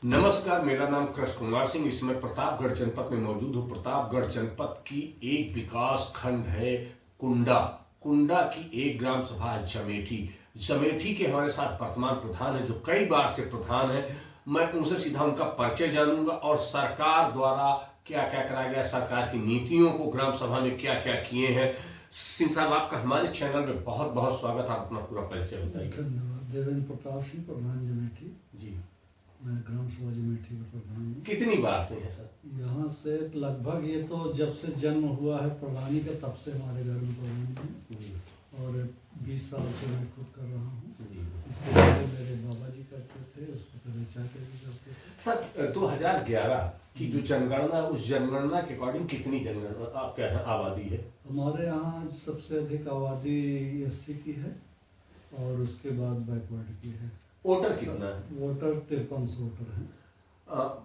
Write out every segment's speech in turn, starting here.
नमस्कार, मेरा नाम कृष्ण कुमार सिंह। इसमें प्रतापगढ़ जनपद में मौजूद हूँ। प्रतापगढ़ जनपद की एक विकास खंड है कुंडा। कुंडा की एक ग्राम सभा है जमेठी। जमेठी के हमारे साथ वर्तमान प्रधान है, जो कई बार से प्रधान है। मैं उनसे सीधा उनका परिचय जानूंगा और सरकार द्वारा क्या क्या कराया गया, सरकार की नीतियों को ग्राम सभा में क्या क्या किए हैं। सिंह साहब, आपका हमारे चैनल में बहुत बहुत स्वागत। आप अपना पूरा परिचय बताइए। धन्यवाद। देवेंद्र प्रताप सिंह, प्रधान जमेठी। जी, मैं ग्राम सभा जमेठी का प्रधान हूँ। कितनी बार से है सर? यहाँ से लगभग ये तो जब से जन्म हुआ है प्रधानी का, तब से हमारे घर में प्रधान है। जी और 20 साल से मैं खुद कर रहा हूँ। जी। इसके पहले मेरे बाबा जी करते थे, उसको पहले चाचा जी करते थे। सर, 2011 की जो जनगणना, उस जनगणना के अकॉर्डिंग कितनी जनगणना आपके यहाँ आबादी है? हमारे यहाँ सबसे अधिक आबादी 80 की है और उसके बाद बैकवर्ड की है। वोटर कितना है? वोटर 5300 वोटर हैं।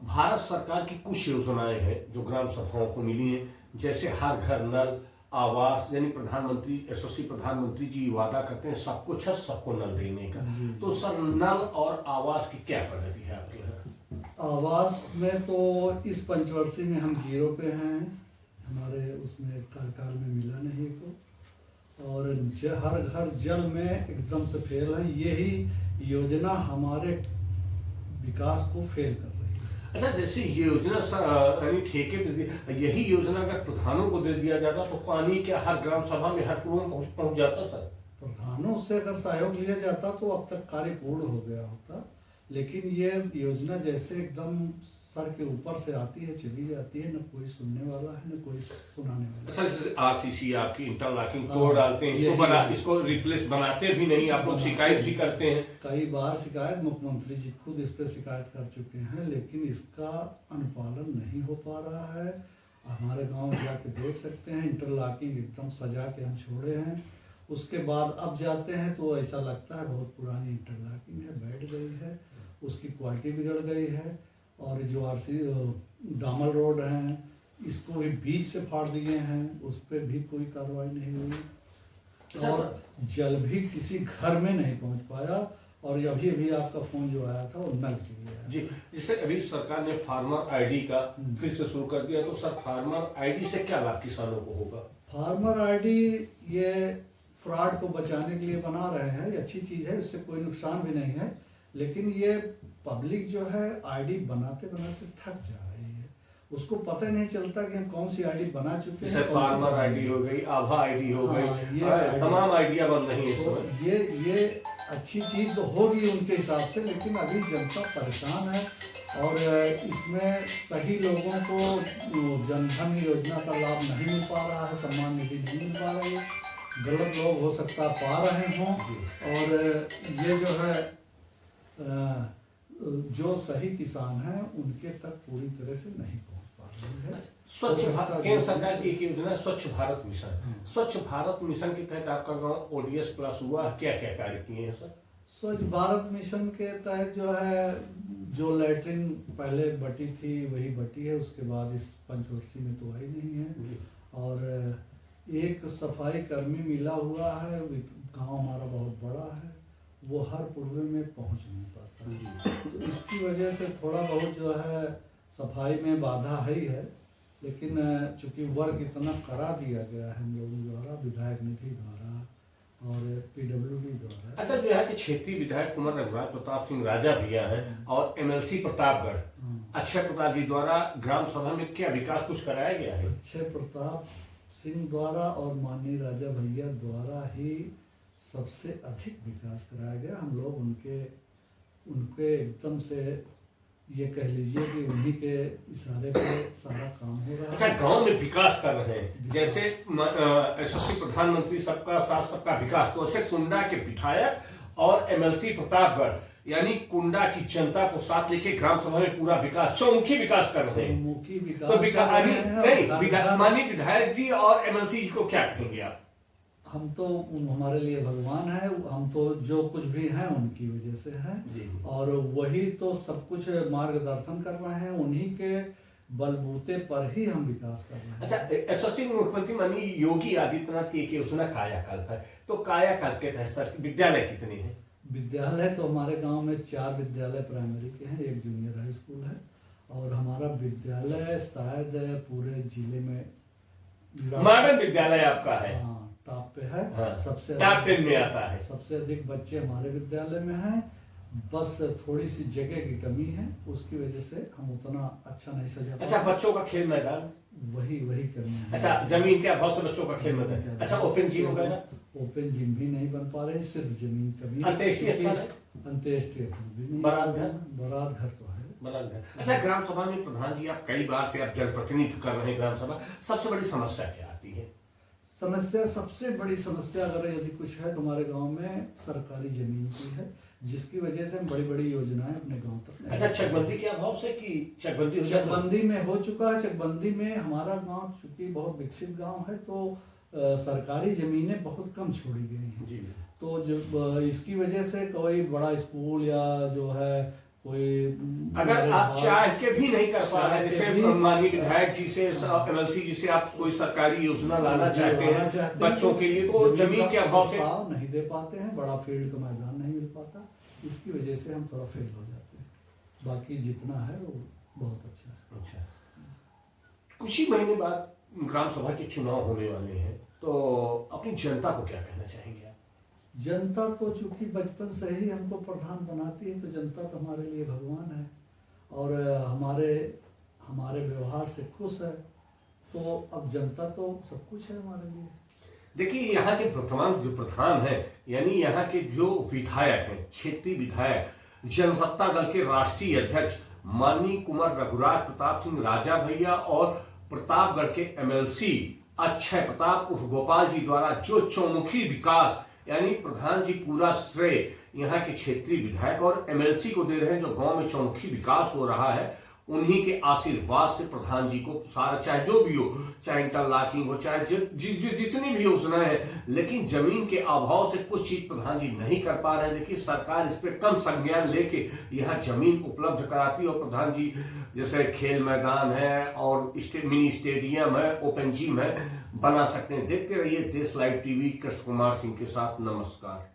भारत सरकार की कुछ योजनाएं हैं जो ग्राम सभाओं को मिली हैं, जैसे हर घर नल, आवास, यानी प्रधानमंत्री यशस्वी प्रधानमंत्री जी वादा करते हैं सबको छत सबको नल देने का। तो सर, नल और आवास की क्या प्रगति है आपके यहाँ? आवास में तो इस पंचवर्षीय में हम 0 पे हैं। हमारे उसमें कार्यकाल में मिला नहीं तो। और हर घर जल में एकदम से फेल है। यही योजना हमारे विकास को फेल कर रही है। अच्छा, जैसे ये योजना सर यानी ठेके पे यही योजना अगर प्रधानों को दे दिया जाता तो पानी क्या हर ग्राम सभा में हर कुआं में पहुंच जाता सर? प्रधानों से अगर सहयोग लिया जाता तो अब तक कार्य पूर्ण हो गया होता। लेकिन ये योजना जैसे एकदम सर के ऊपर से आती है, चली जाती है, न कोई सुनने वाला है न कोई सुनाने वाला है। सर, आरसीसी आपकी इंटरलॉकिंग तोड़ डालते हैं, इसको रिप्लेस बनाते भी नहीं, आप लोग शिकायत भी करते हैं। कई बार शिकायत, मुख्यमंत्री जी खुद इस पे शिकायत कर चुके हैं, लेकिन इसका अनुपालन नहीं हो पा रहा है। हमारे गांव में जाके देख सकते हैं, इंटरलॉकिंग एकदम सजा के हम छोड़े हैं। उसके बाद अब जाते हैं तो ऐसा लगता है बहुत पुरानी इंटरलॉकिंग है, बैठ गई है, उसकी क्वालिटी बिगड़ गई है। और जो आरसी डामर रोड हैं, इसको भी बीच से फाड़ दिए हैं, उस पर भी कोई कार्रवाई नहीं हुई। और जल भी किसी घर में नहीं पहुंच पाया। और अभी अभी आपका फोन जो आया था वो नल के लिए आया जी। जिससे अभी सरकार ने फार्मर आईडी का फिर से शुरू कर दिया, तो सर फार्मर आईडी से क्या लाभ किसानों को होगा? फार्मर आईडी ये फ्रॉड को बचाने के लिए बना रहे हैं। ये अच्छी चीज़ है, इससे कोई नुकसान भी नहीं है। लेकिन ये पब्लिक जो है आईडी बनाते बनाते थक जा रही है। उसको पता ही नहीं चलता कि हम कौन सी आईडी बना चुके हैं। फार्मर आईडी हो गई, आभा आईडी हो गई, तमाम आईडिया बन रही है इस समय। ये अच्छी चीज़ तो होगी उनके हिसाब से, लेकिन अभी जनता परेशान है। और इसमें सही लोगों को जनधन योजना का लाभ नहीं मिल पा रहा है, सम्मान निधि नहीं मिल पा रही है। गलत लोग हो सकता पा रहे हों। और ये जो है जो सही किसान हैं उनके तक पूरी तरह से नहीं पहुंच पा रही है। स्वच्छ भारत, केंद्र सरकार की एक योजना स्वच्छ भारत मिशन। स्वच्छ भारत मिशन के तहत आपका गांव ओडीएस प्लस हुआ, क्या क्या कार्य किए हैं सर? स्वच्छ भारत मिशन के तहत जो है, जो लैट्रिन पहले बटी थी वही बटी है, उसके बाद इस पंचवर्षीय में तो आई नहीं है। और एक सफाई कर्मी मिला हुआ है। गांव हमारा बहुत बड़ा है, वो हर पूर्व में पहुंच नहीं पाता। तो इसकी वजह से थोड़ा बहुत जो है सफाई में बाधा ही है। लेकिन चूंकि वर्क इतना करा दिया गया है हम लोगों द्वारा, विधायक निधि द्वारा और पीडब्ल्यूडी द्वारा। अच्छा, जो है कि क्षेत्रीय विधायक कुमार रघुराज प्रताप सिंह राजा भैया है और एमएलसी प्रतापगढ़ अक्षय प्रताप जी द्वारा ग्राम सभा में क्या विकास कुछ कराया गया है? अक्षय प्रताप सिंह द्वारा और माननीय राजा भैया द्वारा ही सबसे अधिक विकास कराया गया। हम लोग उनके एकदम से ये कह लीजिए कि उन्हीं के इशारे पे सारा काम हो रहा है। अच्छा, गांव में विकास कर रहे हैं, जैसे यशस्वी प्रधानमंत्री सबका साथ सबका विकास, तो ऐसे कुंडा के विधायक और एमएलसी प्रतापगढ़ यानी कुंडा की जनता को साथ लेके ग्राम सभा में पूरा विकास, चौमुखी विकास कर रहे हैं। चौमुखी विकास तो माननीय विधायक जी और एमएलसी जी को क्या कहेंगे आप? हम तो हमारे लिए भगवान है। हम तो जो कुछ भी हैं उनकी वजह से हैं। और वही तो सब कुछ मार्गदर्शन कर रहे हैं, उन्हीं के बलबूते पर ही हम विकास कर रहे हैं। अच्छा, यशस्वी मुख्यमंत्री माननीय योगी आदित्यनाथ की एक योजना कायाकल्प है, तो कायाकल्प के तहत सर विद्यालय कितने हैं? विद्यालय तो हमारे गांव में 4 विद्यालय प्राइमरी के हैं, एक जूनियर हाई स्कूल है, और हमारा विद्यालय शायद पूरे जिले में मॉडर्न विद्यालय आपका है। हाँ, टॉप पे है। हाँ, सबसे टॉप 10 में आता है। सबसे अधिक बच्चे हमारे विद्यालय में हैं। बस थोड़ी सी जगह की कमी है, उसकी वजह से हम उतना अच्छा नहीं सजा अच्छा, बच्चों का खेल मैदान, वही कमी है। अच्छा, जमीन के अभाव से बच्चों का खेल मैदान, अच्छा, ओपन जिम वगैरह, ओपन जिम भी नहीं बन पा रहे, सिर्फ जमीन कमी है। अंत्येष्टि स्थान है, अंत्येष्टि भी नहीं, बारात घर, बारात घर तो है। बारात घर। अच्छा, ग्राम सभा में प्रधान जी, आप कई बार से आप जनप्रतिनिधित्व कर रहे हैं ग्राम सभा, सबसे बड़ी समस्या क्या आती है? समस्या, सबसे बड़ी समस्या अगर यदि कुछ है तो हमारे गांव में सरकारी जमीन की है, जिसकी वजह से हम बड़ी बड़ी योजनाएं अपने गांव तक। अच्छा, चकबंदी के अभाव से कि चकबंदी हो जाए? चकबंदी में हो चुका है। चकबंदी में हमारा गांव चूंकि बहुत विकसित गांव है, तो सरकारी जमीनें बहुत कम छोड़ी गई हैं जी। तो जो इसकी वजह से कोई बड़ा स्कूल या जो है कोई, अगर आप चाह के भी नहीं कर पा रहे, जैसे माननीय विधायक जी से, एमएलसी जी से आप कोई सरकारी योजना लाना चाहते हैं बच्चों के लिए, तो जमीन के अभाव से नहीं दे पाते हैं, बड़ा फील्ड का मैदान नहीं मिल पाता, इसकी वजह से हम थोड़ा फेल हो जाते हैं। बाकी जितना है वो बहुत अच्छा है। अच्छा, कुछ ही महीने बाद ग्राम सभा के चुनाव होने वाले हैं, तो अपनी जनता को क्या कहना चाहेंगे आप? जनता तो चूंकि बचपन से ही हमको प्रधान बनाती है, तो जनता तो हमारे लिए भगवान है और हमारे व्यवहार से खुश है, तो अब जनता तो सब कुछ है हमारे लिए। देखिए, यहाँ के वर्तमान जो प्रधान है, यानी यहाँ के जो विधायक हैं, क्षेत्रीय विधायक, जनसत्ता दल के राष्ट्रीय अध्यक्ष माननीय कुंवर रघुराज प्रताप सिंह राजा भैया और प्रतापगढ़ के एमएलसी अक्षय प्रताप उर्फ गोपाल जी द्वारा जो चौमुखी विकास, यानी प्रधान जी पूरा श्रेय यहाँ के क्षेत्रीय विधायक और एमएलसी को दे रहे हैं, जो गांव में चौमुखी विकास हो रहा है, उन्हीं के आशीर्वाद से प्रधान जी को सारा, चाहे जो भी हो, चाहे इंटरलॉकिंग हो, चाहे जितनी भी योजनाएं हैं, लेकिन जमीन के अभाव से कुछ चीज प्रधान जी नहीं कर पा रहे हैं। देखिए, सरकार इस पर कम संज्ञान लेके यहाँ जमीन उपलब्ध कराती है और प्रधान जी जैसे खेल मैदान है और मिनी स्टेडियम है, ओपन जिम है, बना सकते हैं। देखते रहिए देश लाइव टीवी। कृष्ण कुमार सिंह के साथ, नमस्कार।